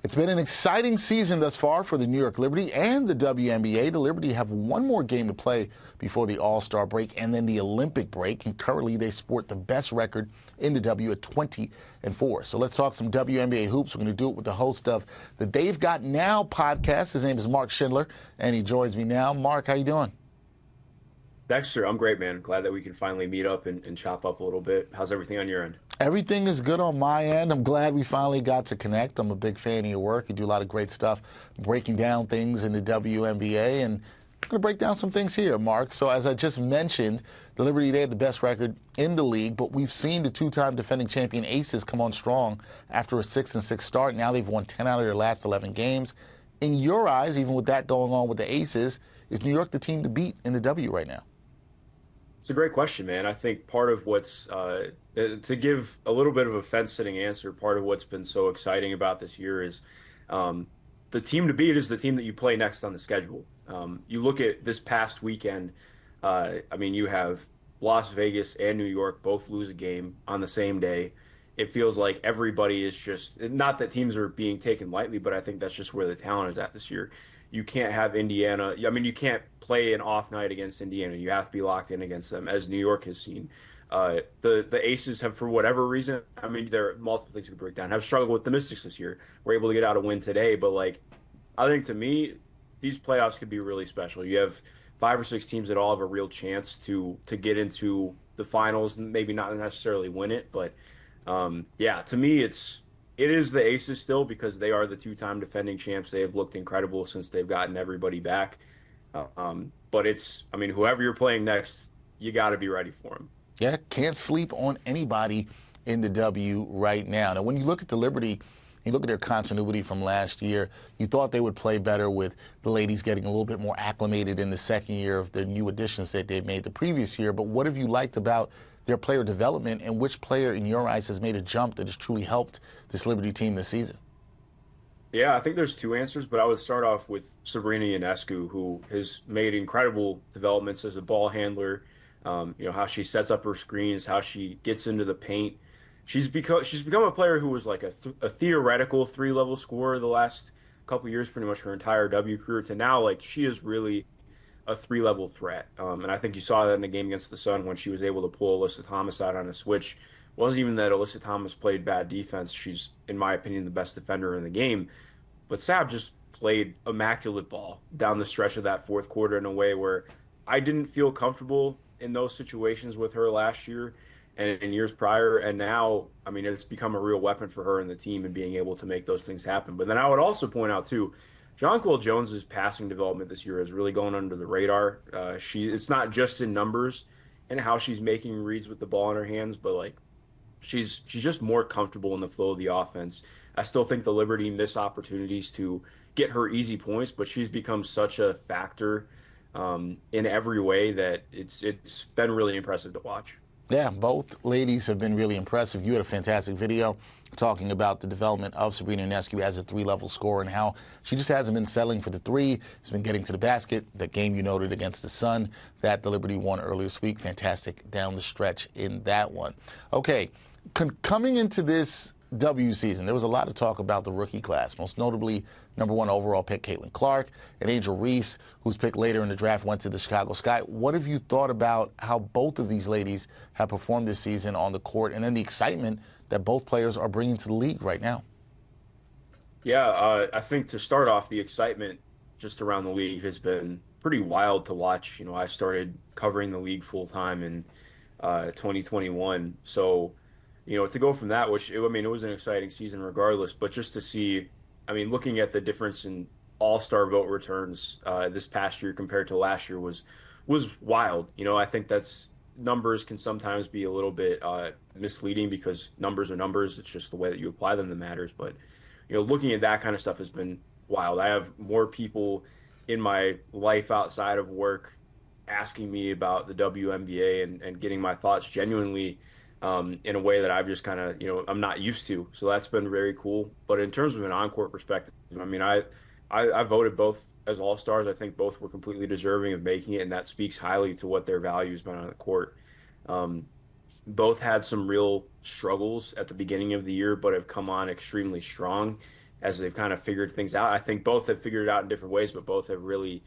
It's been an exciting season thus far for the New York Liberty and the WNBA. The Liberty have one more game to play before the All-Star break and then the Olympic break, and currently they sport the best record in the W at 20-4. So let's talk some WNBA hoops. We're going to do it with the host of the They've Got Now podcast. His name is Mark Schindler, and he joins me now. Mark, how you doing? Dexter, I'm great, man. Glad that we can finally meet up and chop up a little bit. How's everything on your end? Everything is good on my end. I'm glad we finally got to connect. I'm a big fan of your work. You do a lot of great stuff breaking down things in the WNBA, and I'm going to break down some things here, Mark. So as I just mentioned, the Liberty, they had the best record in the league, but we've seen the two-time defending champion Aces come on strong after a 6-6 start. Now they've won 10 out of their last 11 games. In your eyes, even with that going on with the Aces, is New York the team to beat in the W right now? It's a great question, man. I think part of what's, to give a little bit of a fence-sitting answer, part of what's been so exciting about this year is the team to beat is the team that you play next on the schedule. You look at this past weekend, you have Las Vegas and New York both lose a game on the same day. It feels like everybody is just, not that teams are being taken lightly, but I think that's just where the talent is at this year. You can't have Indiana. You can't play an off night against Indiana. You have to be locked in against them, as New York has seen. The Aces have, for whatever reason, there are multiple things to break down, have struggled with the Mystics this year. We're able to get out a win today, but I think to me, these playoffs could be really special. You have 5 or 6 teams that all have a real chance to get into the finals, maybe not necessarily win it, but to me, it is the Aces still, because they are the two-time defending champs. They have looked incredible since they've gotten everybody back. But whoever you're playing next, you got to be ready for them. Yeah, can't sleep on anybody in the W right now. Now, when you look at the Liberty, you look at their continuity from last year, you thought they would play better with the ladies getting a little bit more acclimated in the second year of the new additions that they made the previous year. But what have you liked about their player development, and which player in your eyes has made a jump that has truly helped this Liberty team this season? Yeah, I think there's 2 answers, but I would start off with Sabrina Ionescu, who has made incredible developments as a ball handler. How she sets up her screens, how she gets into the paint. She's become a player who was like a theoretical 3-level scorer the last couple years, pretty much her entire W career, to now she is really a 3-level threat. And I think you saw that in the game against the Sun when she was able to pull Alyssa Thomas out on a switch. It wasn't even that Alyssa Thomas played bad defense. She's, in my opinion, the best defender in the game. But Sab just played immaculate ball down the stretch of that fourth quarter in a way where I didn't feel comfortable in those situations with her last year and in years prior. And now, it's become a real weapon for her and the team and being able to make those things happen. But then I would also point out, too, Jonquel Jones's passing development this year is really going under the radar. It's not just in numbers and how she's making reads with the ball in her hands, but she's just more comfortable in the flow of the offense. I still think the Liberty miss opportunities to get her easy points, but she's become such a factor in every way that it's been really impressive to watch. Yeah, both ladies have been really impressive. You had a fantastic video talking about the development of Sabrina Ionescu as a 3-level scorer and how she just hasn't been settling for the 3. She's been getting to the basket. The game you noted against the Sun that the Liberty won earlier this week, fantastic down the stretch in that one. Okay, coming into this W season, there was a lot of talk about the rookie class, most notably #1 overall pick Caitlin Clark and Angel Reese, who's picked later in the draft, went to the Chicago Sky. What have you thought about how both of these ladies have performed this season on the court, and then the excitement that both players are bringing to the league right now? Yeah, I think to start off, the excitement just around the league has been pretty wild to watch. I started covering the league full time in 2021, so to go from that, which, it was an exciting season regardless, but just to see, looking at the difference in all-star vote returns this past year compared to last year was wild. I think numbers can sometimes be a little bit misleading because numbers are numbers. It's just the way that you apply them that matters. But, looking at that kind of stuff has been wild. I have more people in my life outside of work asking me about the WNBA and getting my thoughts genuinely in a way that I've just kind of, I'm not used to. So that's been very cool. But in terms of an on-court perspective, I voted both as all-stars. I think both were completely deserving of making it, and that speaks highly to what their value has been on the court. Both had some real struggles at the beginning of the year, but have come on extremely strong. as they've kind of figured things out. I think both have figured it out in different ways, but both have really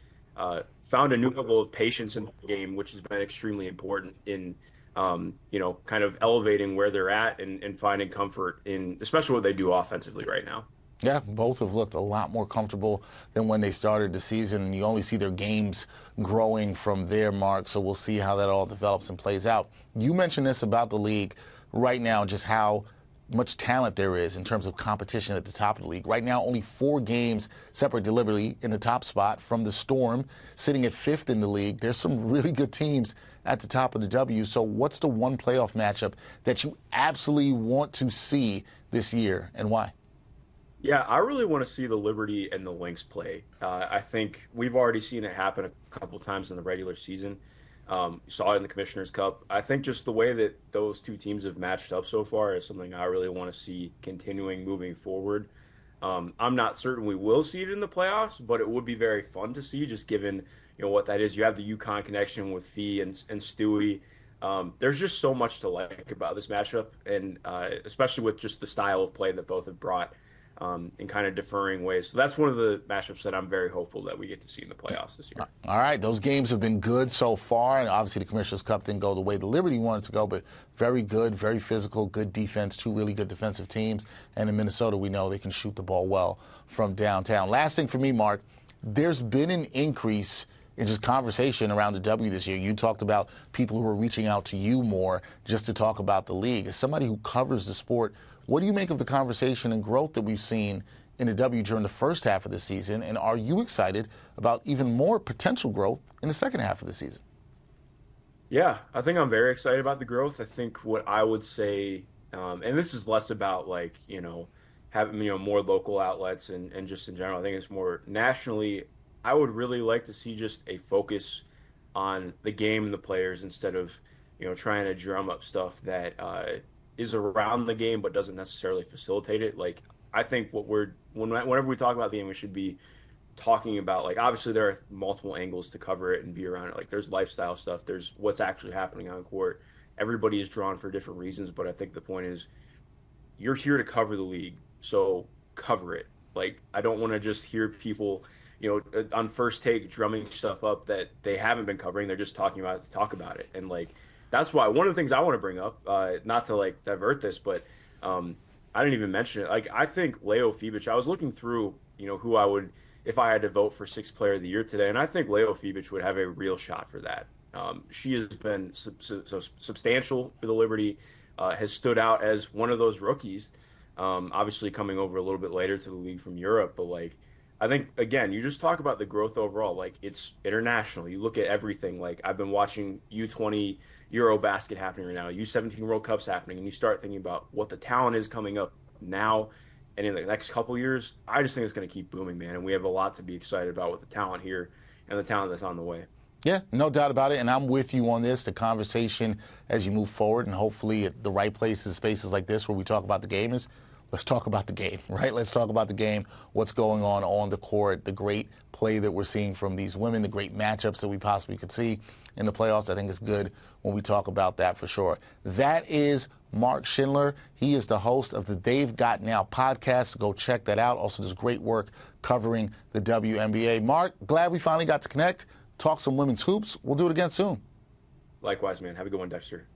found a new level of patience in the game, which has been extremely important in kind of elevating where they're at and finding comfort in especially what they do offensively right now. Yeah, both have looked a lot more comfortable than when they started the season, and you only see their games growing from there, Mark, so we'll see how that all develops and plays out. You mentioned this about the league right now, just how much talent there is in terms of competition at the top of the league. Right now, only 4 games separate deliberately in the top spot from the Storm, sitting at 5th in the league. There's some really good teams at the top of the W. So what's the one playoff matchup that you absolutely want to see this year, and why? Yeah, I really want to see the Liberty and the Lynx play. I think we've already seen it happen a couple times in the regular season. Saw it in the Commissioner's Cup. I think just the way that those two teams have matched up so far is something I really want to see continuing moving forward. I'm not certain we will see it in the playoffs, but it would be very fun to see, just given what that is. You have the UConn connection with Fee and Stewie. There's just so much to like about this matchup, and especially with just the style of play that both have brought. In kind of deferring ways. So that's one of the matchups that I'm very hopeful that we get to see in the playoffs this year. All right, those games have been good so far, and obviously the Commissioner's Cup didn't go the way the Liberty wanted to go, but very good, very physical, good defense, 2 really good defensive teams. And in Minnesota, we know they can shoot the ball well from downtown. Last thing for me, Mark, there's been an increase in just conversation around the W this year. You talked about people who are reaching out to you more just to talk about the league. As somebody who covers the sport, what do you make of the conversation and growth that we've seen in the W during the first half of the season? And are you excited about even more potential growth in the second half of the season? Yeah, I think I'm very excited about the growth. I think what I would say, and this is less about having more local outlets and just in general. I think it's more nationally. I would really like to see just a focus on the game and the players instead of trying to drum up stuff that is around the game but doesn't necessarily facilitate it. Like, I think whenever we talk about the game, we should be talking about, like, obviously there are multiple angles to cover it and be around it. Like, there's lifestyle stuff, there's what's actually happening on court. Everybody is drawn for different reasons, but I think the point is you're here to cover the league, so cover it. Like, I don't want to just hear people on first take drumming stuff up that they haven't been covering. They're just talking about it to talk about it. And like, that's why one of the things I want to bring up, not to like divert this, but I didn't even mention it. Like, I think Leo Fibic, I was looking through, who I would, if I had to vote for 6th player of the year today, and I think Leo Fibic would have a real shot for that. She has been substantial for the Liberty, has stood out as one of those rookies, obviously coming over a little bit later to the league from Europe. But like, I think, again, you just talk about the growth overall. Like, it's international. You look at everything. Like, I've been watching U20 Eurobasket happening right now, U17 World Cup's happening, and you start thinking about what the talent is coming up now and in the next couple years. I just think it's going to keep booming, man, and we have a lot to be excited about with the talent here and the talent that's on the way. Yeah, no doubt about it, and I'm with you on this, the conversation as you move forward, and hopefully at the right places, spaces like this where we talk about the game is, let's talk about the game, right? Let's talk about the game, what's going on the court, the great play that we're seeing from these women, the great matchups that we possibly could see in the playoffs. I think it's good when we talk about that for sure. That is Mark Schindler. He is the host of the They've Got Now podcast. Go check that out. Also does great work covering the WNBA. Mark, glad we finally got to connect, talk some women's hoops. We'll do it again soon. Likewise, man. Have a good one, Dexter.